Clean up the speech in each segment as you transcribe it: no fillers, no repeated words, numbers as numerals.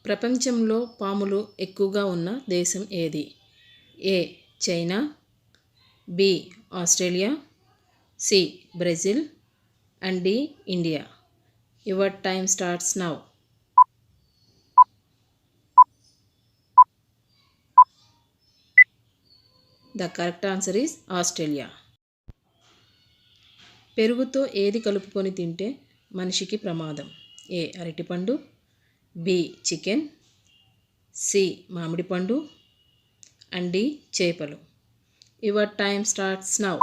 ప్రపంచంలో పాములు ఎక్కువగా ఉన్న దేశం ఏది? A China, B Australia, C Brazil and D India. Your time starts now. The correct answer is Australia. పెరుగుతో ఏది కలుపుకొని తింటే మనిషికి ప్రమాదం? ఏ అరటిపండు, బి చికెన్, సి మామిడి పండు అండ్ డి చేపలు. Your time starts now.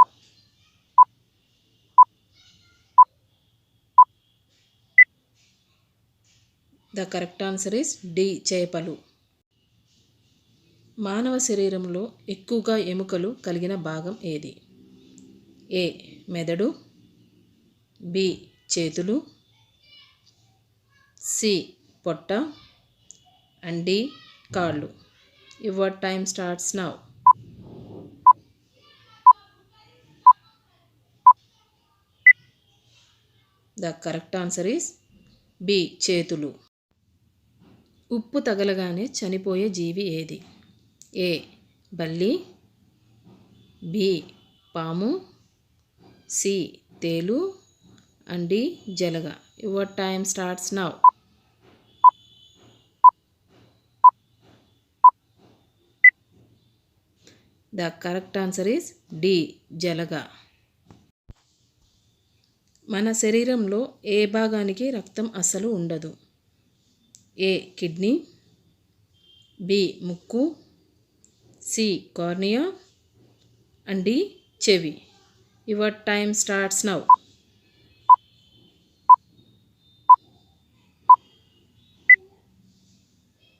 The correct answer is D చేపలు. మానవ శరీరంలో ఎక్కువగా ఎముకలు కలిగిన భాగం ఏది? ఏ మెదడు, బి చేతులు, సి పొట్ట అండ్ డి కాళ్ళు. Your time starts now. The correct answer is B చేతులు. ఉప్పు తగలగానే చనిపోయే జీవి ఏది? ఏ బల్లి, బి పాము, సి తేలు అండ్ డి జలగ. Your time starts now. The correct answer is D జలగ. మన శరీరంలో ఏ భాగానికి రక్తం అస్సలు ఉండదు? ఏ కిడ్నీ, బి ముక్కు, సి కార్నియా అండ్ డి చెవి. Your time starts now.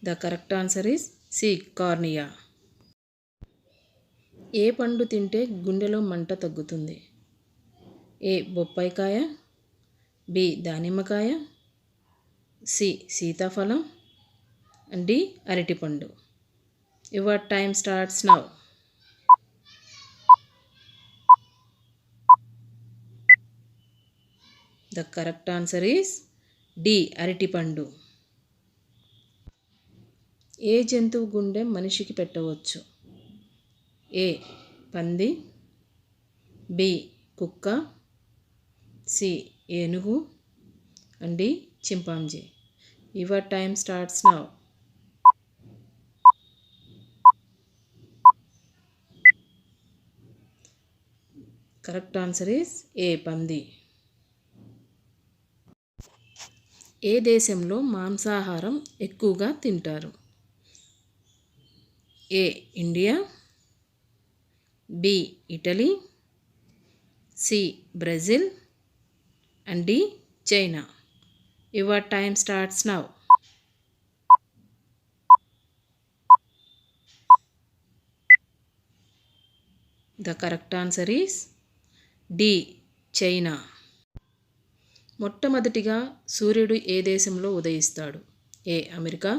The correct answer is C cornea. ఏ పండు తింటే గుండెలో మంట తగ్గుతుంది? ఏ బొప్పాయికాయ, బి దానిమ్మకాయ, సి సీతాఫలం అండ్ డి అరటిపండు. Your time starts now. The correct answer is D అరటిపండు. ఏ జంతువు గుండె మనిషికి పెట్టవచ్చు? ఏ పంది, బి కుక్క, సి ఏనుగు and D chimpanzee. Your time starts now. Correct answer is A పంది. ఏ దేశంలో మాంసాహారం ఎక్కువగా తింటారు? A India, B Italy, C Brazil and D China. Your time starts now. The correct answer is D China. మొట్టమొదటిగా సూర్యుడు ఏ దేశంలో ఉదయిస్తాడు? A America,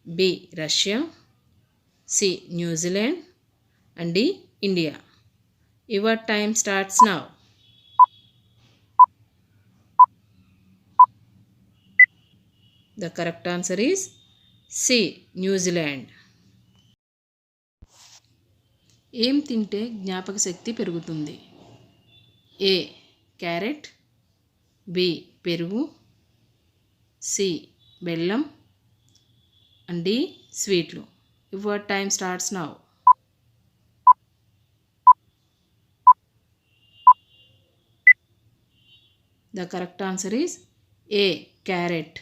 B Russia, C New Zealand and D India. Your time starts now. The correct answer is C New Zealand. ఏం తింటే జ్ఞాపక శక్తి పెరుగుతుంది? ఏ క్యారెట్, బి పెరుగు, సి బెల్లం అండ్ డి స్వీట్లు. Your time starts now. The correct answer is A carrot.